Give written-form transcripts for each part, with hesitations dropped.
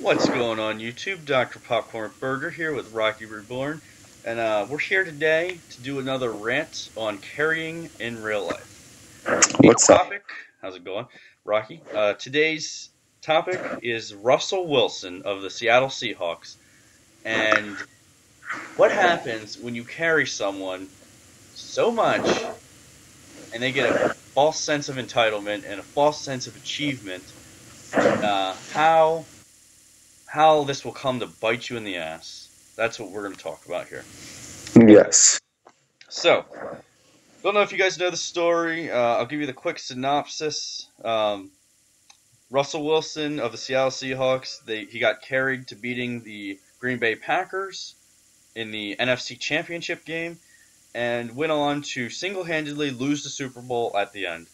What's going on YouTube? Dr. Popcorn Burger here with Rocky Reborn, and we're here today to do another rant on carrying in real life. What's up? How's it going, Rocky? Today's topic is Russell Wilson of the Seattle Seahawks, and what happens when you carry someone so much and they get a false sense of entitlement and a false sense of achievement, how this will come to bite you in the ass. That's what we're going to talk about here. Yes. So, don't know if you guys know the story. I'll give you the quick synopsis. Russell Wilson of the Seattle Seahawks, he got carried to beating the Green Bay Packers in the NFC Championship game and went on to single-handedly lose the Super Bowl at the end.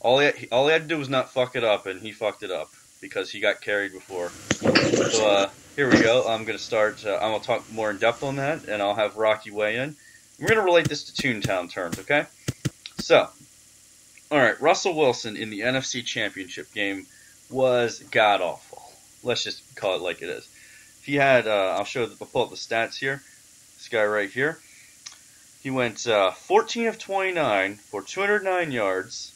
All he had to do was not fuck it up, and he fucked it up because he got carried before. So here we go. I'm going to start. I'm going to talk more in depth on that, and I'll have Rocky weigh in. We're going to relate this to Toontown terms, okay? So, all right, Russell Wilson in the NFC Championship game was god-awful. Let's just call it like it is. He had, I'll pull up the stats here. This guy right here. He went 14 of 29 for 209 yards.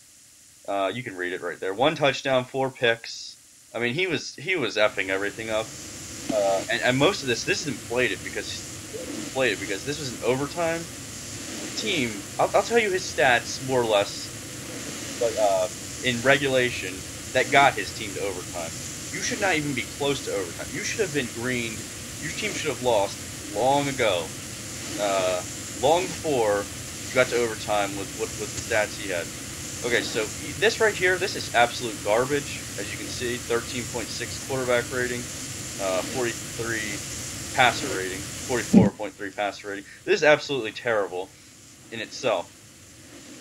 You can read it right there. 1 touchdown, 4 picks. I mean, he was effing everything up. And most of this is inflated because this was an overtime team. I'll tell you his stats more or less, but in regulation that got his team to overtime. You should not even be close to overtime. You should have been greened. Your team should have lost long ago, long before you got to overtime with the stats he had. Okay, so this right here, this is absolute garbage. As you can see, 13.6 quarterback rating, 43 passer rating, 44.3 passer rating. This is absolutely terrible in itself.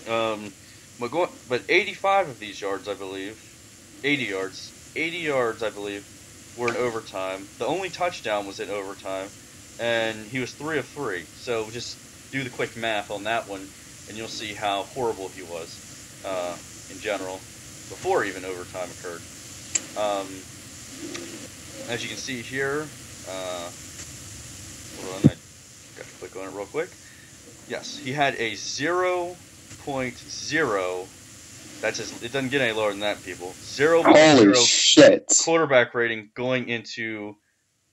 But 85 of these yards, I believe, 80 yards, I believe, were in overtime. The only touchdown was in overtime, and he was 3 of 3. So just do the quick math on that one, and you'll see how horrible he was. In general, before even overtime occurred. As you can see here, hold on, I got to click on it real quick. Yes, he had a 0.0. It doesn't get any lower than that, people. 0.0 Holy shit. Quarterback rating going into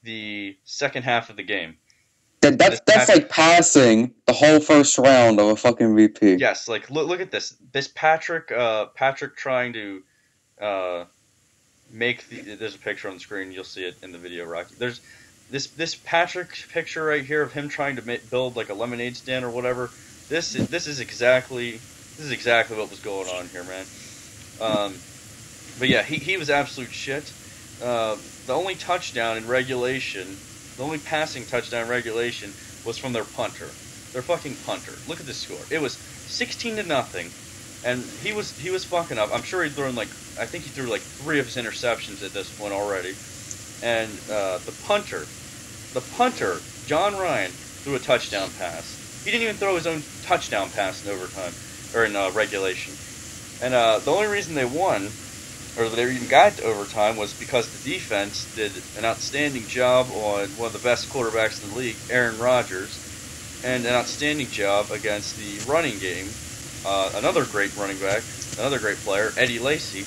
the second half of the game. That's like passing the whole first round of a fucking VP. Yes, like look at this. This Patrick trying to make there's a picture on the screen. You'll see it in the video, Rocky. There's this Patrick picture right here of him trying to build like a lemonade stand or whatever. This is exactly what was going on here, man. But yeah, he was absolute shit. The only touchdown in regulation. The only passing touchdown regulation was from their punter. Their fucking punter. Look at this score. It was 16-0, and he was fucking up. I'm sure he threw I think he threw like 3 of his interceptions at this point already. And the punter, John Ryan, threw a touchdown pass. He didn't even throw his own touchdown pass in overtime or in regulation. And the only reason they won, or they even got to overtime, was because the defense did an outstanding job on one of the best quarterbacks in the league, Aaron Rodgers, and an outstanding job against the running game. Another great running back, another great player, Eddie Lacy.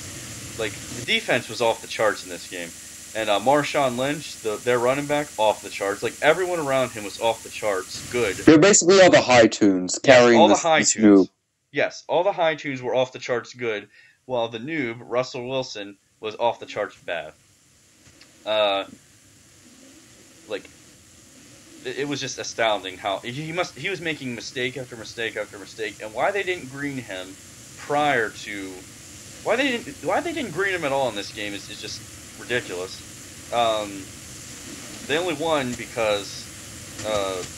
Like, the defense was off the charts in this game. And Marshawn Lynch, their running back, off the charts. Like, everyone around him was off the charts. Good. They're basically all the high tunes carrying all this, the high this tunes. noob. Yes, all the high tunes were off the charts good, while the noob, Russell Wilson, was off the charts bad. It was just astounding how he was making mistake after mistake after mistake, and why they didn't green him prior to why they didn't green him at all in this game is just ridiculous. They only won because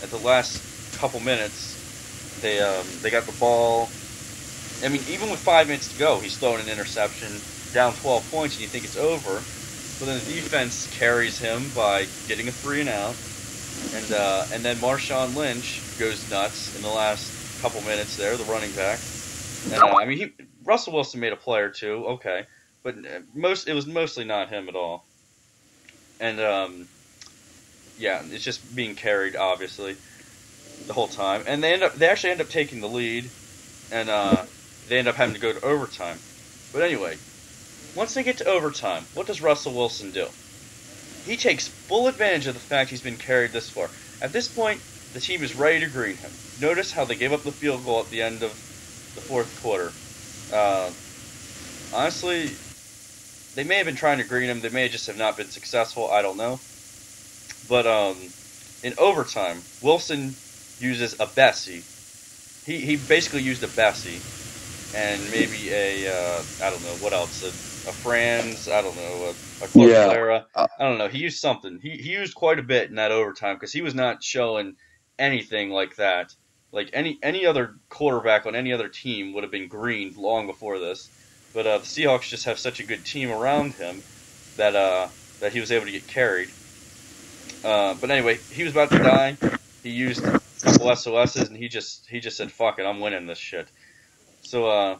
at the last couple minutes they got the ball. I mean, even with 5 minutes to go, he's throwing an interception, down 12 points, and you think it's over. But then the defense carries him by getting a 3-and-out, and then Marshawn Lynch goes nuts in the last couple minutes there, the running back. And I mean, Russell Wilson made a play or two, okay, but it was mostly not him at all. and yeah, it's just being carried obviously the whole time, and they actually end up taking the lead, and they end up having to go to overtime. But anyway, once they get to overtime, what does Russell Wilson do? He takes full advantage of the fact he's been carried this far. At this point, the team is ready to green him. Notice how they gave up the field goal at the end of the fourth quarter. Honestly, they may have been trying to green him. They may just have not been successful. I don't know. But in overtime, Wilson uses a Bessie. He basically used a Bessie and maybe I don't know what else, a Franz, I don't know, a Clara. I don't know. He used something. He used quite a bit in that overtime because he was not showing anything like that. Like any other quarterback on any other team would have been greened long before this. But the Seahawks just have such a good team around him that he was able to get carried. But anyway, he was about to die. He used a couple SOSs, and he just said, "Fuck it, I'm winning this shit." So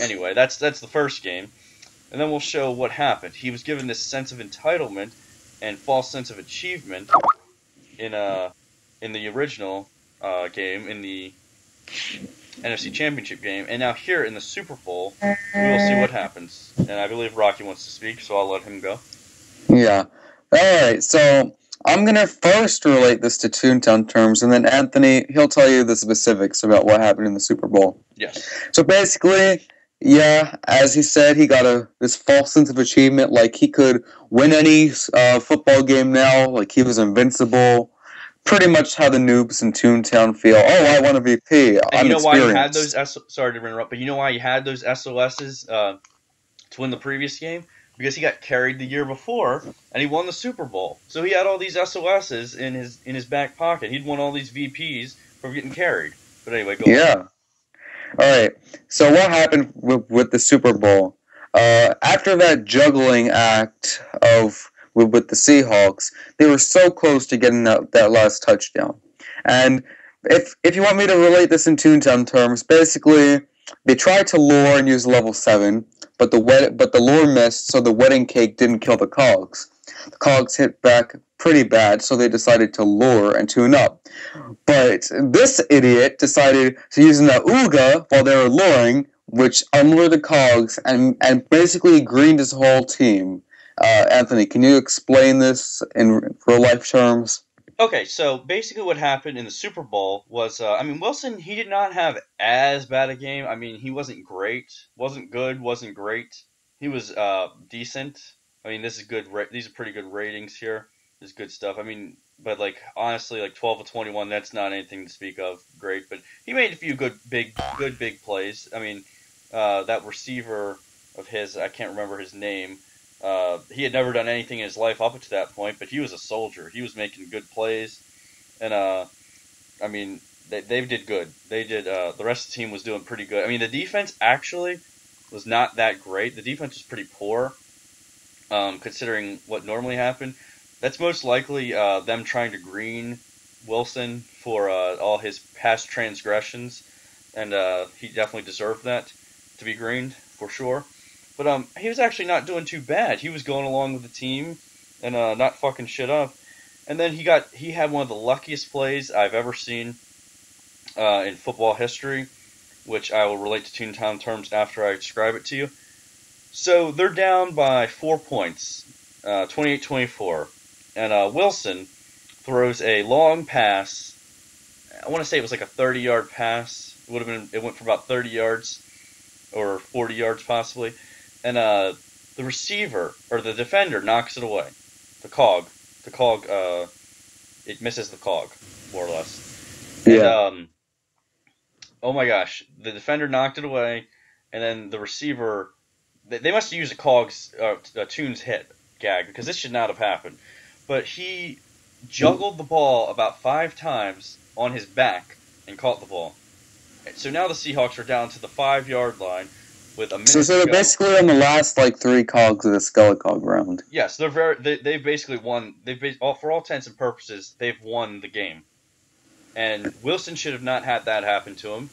anyway, that's the first game, and then we'll show what happened. He was given this sense of entitlement and false sense of achievement in the original game, in the NFC Championship game, and now here in the Super Bowl, we will see what happens. And I believe Rocky wants to speak, so I'll let him go. Yeah. Alright, so I'm going to first relate this to Toontown terms, and then Anthony, he'll tell you the specifics about what happened in the Super Bowl. Yes. So basically, yeah, as he said, he got this false sense of achievement, like he could win any football game now, like he was invincible. Pretty much how the noobs in Toontown feel. Oh, I won a VP. And you know why he had those? Sorry to interrupt, but you know why he had those SOSs to win the previous game? Because he got carried the year before and he won the Super Bowl. So he had all these SOSs in his back pocket. He'd won all these VPs from getting carried. But anyway, go on. Yeah. All right. So what happened with the Super Bowl? After that juggling act with the Seahawks, they were so close to getting that last touchdown. And if you want me to relate this in Toontown terms, basically they tried to lure and use level 7, but the lure missed, so the wedding cake didn't kill the cogs. The cogs hit back pretty bad, so they decided to lure and tune up. But this idiot decided to use an Ooga while they were luring, which unlured the cogs and basically greened his whole team. Anthony, can you explain this in real-life terms? Okay, so basically what happened in the Super Bowl was, Wilson, he did not have as bad a game. I mean, he wasn't great, wasn't good, wasn't great. He was decent. I mean, this is good. These are pretty good ratings here. This is good stuff. I mean, but honestly, 12 of 21, that's not anything to speak of. Great, but he made a few good big plays. I mean, that receiver of his, I can't remember his name. He had never done anything in his life up to that point, but he was a soldier. He was making good plays, and they did good. They did. The rest of the team was doing pretty good. I mean, the defense actually was not that great. The defense was pretty poor, considering what normally happened. That's most likely them trying to green Wilson for all his past transgressions, and he definitely deserved that to be greened for sure. But he was actually not doing too bad. He was going along with the team and not fucking shit up. And then he had one of the luckiest plays I've ever seen in football history, which I will relate to Toontown terms after I describe it to you. So they're down by 4 points, 28-24, and Wilson throws a long pass. I want to say it was like a 30-yard pass. It went for about 30 yards or 40 yards possibly. And the receiver, or the defender, knocks it away. The cog, it misses the cog, more or less. Yeah. And, oh my gosh, the defender knocked it away, and then the receiver, they must have used a Toon's hit gag, because this should not have happened. But he juggled the ball about 5 times on his back and caught the ball. So now the Seahawks are down to the 5-yard line. With a minute so they're basically on the last 3 cogs of the Skelecog round. Yes, they've basically won. For all intents and purposes, they've won the game. And Wilson should have not had that happen to him.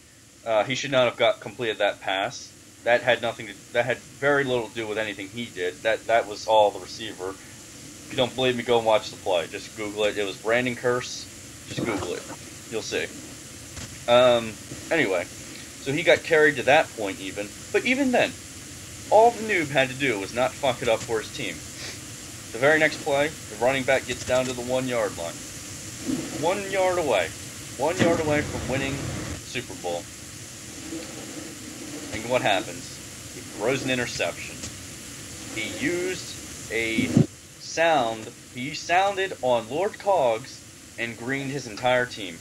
He should not have completed that pass. That had very little to do with anything he did. That was all the receiver. you don't believe me, go and watch the play. Just Google it. It was Brandon Curse. Just Google it. You'll see. Anyway, so he got carried to that point even. But even then, all the noob had to do was not fuck it up for his team. The very next play, the running back gets down to the 1 yard line. 1 yard away. 1 yard away from winning the Super Bowl. And what happens? He throws an interception. He used a sound. He sounded on Lord Cogs and greened his entire team.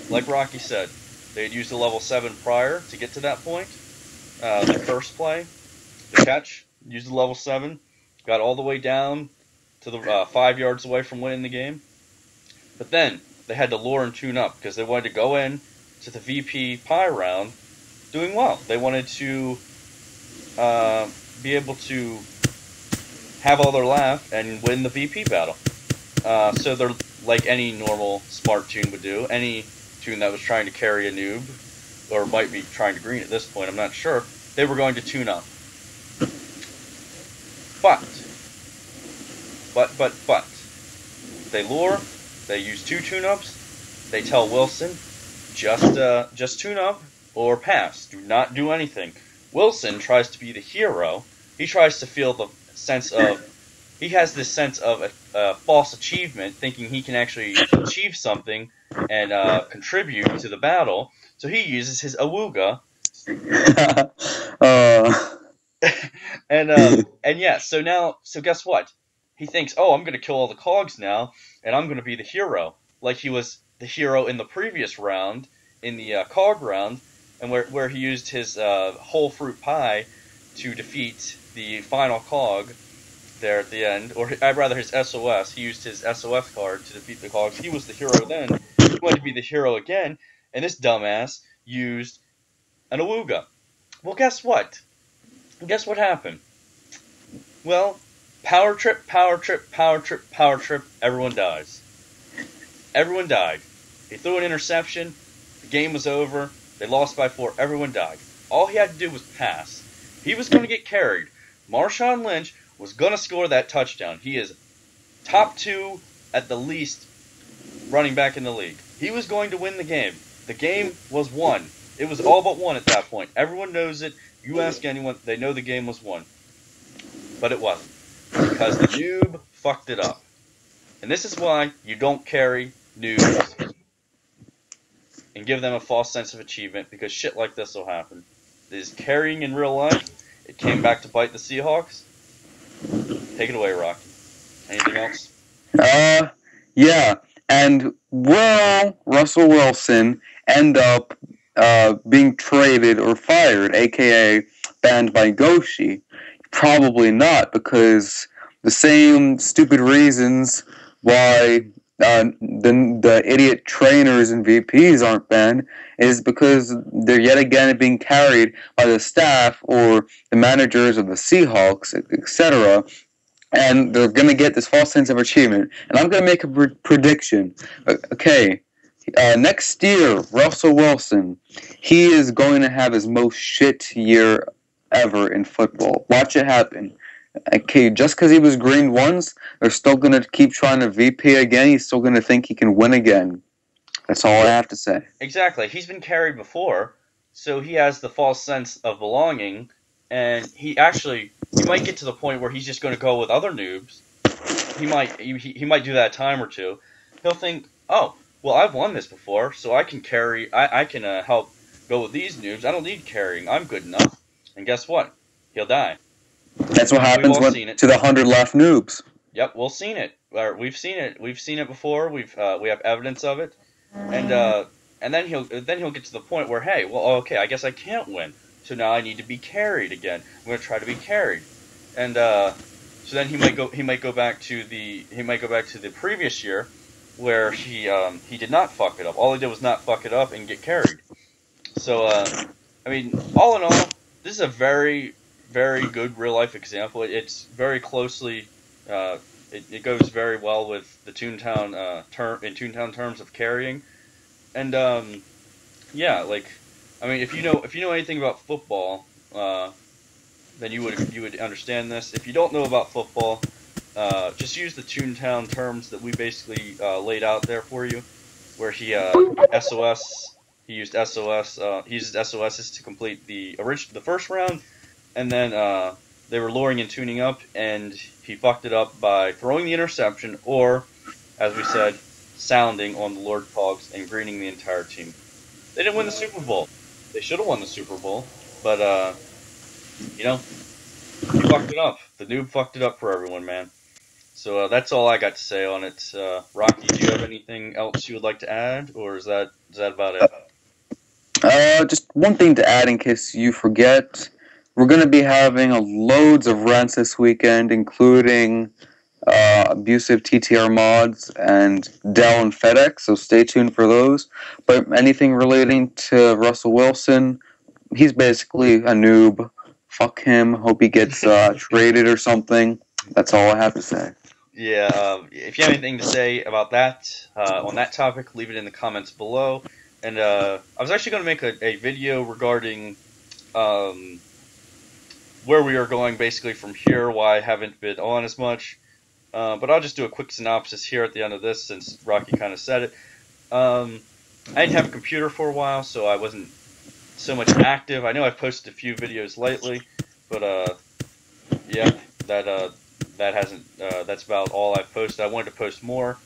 Like Rocky said, they had used a level 7 prior to get to that point. The first play, the catch, used a level 7. Got all the way down to the 5 yards away from winning the game. But then they had to lure and tune up because they wanted to go in to the VP pie round doing well. They wanted to be able to have all their laugh and win the VP battle. So they're like any normal smart tune would do. Any tune that was trying to carry a noob, or might be trying to green at this point, I'm not sure. They were going to tune up. But, they lure, they use 2 tune-ups, they tell Wilson, just tune up or pass, do not do anything. Wilson tries to be the hero, he tries to feel the sense of, he has this sense of a false achievement, thinking he can actually achieve something and contribute to the battle, so he uses his awooga. And yeah, so guess what? He thinks, oh, I'm going to kill all the cogs now, and I'm going to be the hero, like he was the hero in the previous round, in the cog round, and where he used his whole fruit pie to defeat the final cog there at the end, or I'd rather his SOS. He used his SOS card to defeat the cogs. He was the hero then. He wanted to be the hero again, and this dumbass used an awooga. Well, guess what? Guess what happened? Well, power trip, everyone dies. Everyone died. He threw an interception, the game was over, they lost by 4, everyone died. All he had to do was pass. He was going to get carried. Marshawn Lynch was going to score that touchdown. He is top 2 at the least running back in the league. He was going to win the game. The game was won. It was all but won at that point. Everyone knows it. You ask anyone, they know the game was won. But it wasn't. Because the noob fucked it up. And this is why you don't carry noobs and give them a false sense of achievement, because shit like this will happen. This is carrying in real life. It came back to bite the Seahawks. Take it away, Rocky. Anything else? Yeah. And will Russell Wilson end up being traded or fired, aka banned by Goshi? Probably not, because the same stupid reasons why the idiot trainers and VPs aren't banned is because they're yet again being carried by the staff or the managers of the Seahawks, etc. And they're going to get this false sense of achievement. And I'm going to make a prediction. Okay, next year, Russell Wilson, he is going to have his most shit year ever in football. Watch it happen. Okay, just because he was green once, they're still going to keep trying to VP again. He's still going to think he can win again. That's all I have to say. Exactly. He's been carried before, so he has the false sense of belonging, and he might get to the point where he's just going to go with other noobs. He might do that a time or two. He'll think, oh, well, I've won this before, so I can carry. I can help go with these noobs. I don't need carrying. I'm good enough. And guess what? He'll die. That's what happens to the 100 left noobs. Yep, we've seen it. We've seen it. We've seen it before. We have evidence of it. And then he'll get to the point where, hey, well, okay, I guess I can't win. So now I need to be carried again. I'm going to try to be carried. And so then he might go back to the previous year where he did not fuck it up. All he did was not fuck it up and get carried. So I mean, all in all, this is a very, very good real life example. It's very closely, it goes very well with the Toontown Toontown terms of carrying, and yeah, like, I mean, if you know anything about football, then you would understand this. If you don't know about football, just use the Toontown terms that we basically laid out there for you, where he SOS. He used SOS. He used SOSs to complete the first round, and then they were luring and tuning up, and he fucked it up by throwing the interception, or, as we said, sounding on the Lord Cogs and greening the entire team. They didn't win the Super Bowl. They should have won the Super Bowl, but you know, he fucked it up. The noob fucked it up for everyone, man. So that's all I got to say on it. Rocky, do you have anything else you would like to add, or is that about it? Just one thing to add in case you forget. We're going to be having loads of rants this weekend, including abusive TTR mods and Dell and FedEx, so stay tuned for those. But anything relating to Russell Wilson, he's basically a noob. Fuck him. Hope he gets traded or something. That's all I have to say. Yeah, if you have anything to say about that, on that topic, leave it in the comments below. And I was actually going to make a video regarding where we are going basically from here, why I haven't been on as much. But I'll just do a quick synopsis here at the end of this since Rocky kind of said it. I didn't have a computer for a while, so I wasn't so much active. I know I've posted a few videos lately, but yeah, that hasn't. That's about all I've posted. I wanted to post more,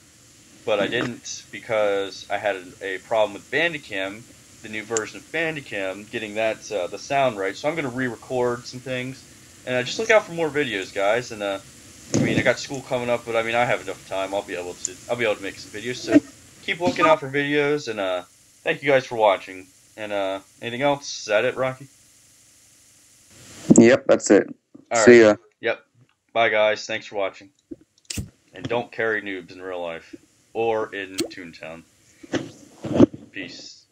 but I didn't because I had a problem with Bandicam, the new version of Bandicam, getting that the sound right. So I'm going to re-record some things, and just look out for more videos, guys. And I mean, I got school coming up, but I mean, I have enough time. I'll be able to make some videos. So keep looking out for videos, and thank you guys for watching. And anything else? Is that it, Rocky? Yep, that's it. All See ya. Yep. Bye, guys. Thanks for watching. And don't carry noobs in real life or in Toontown. Peace.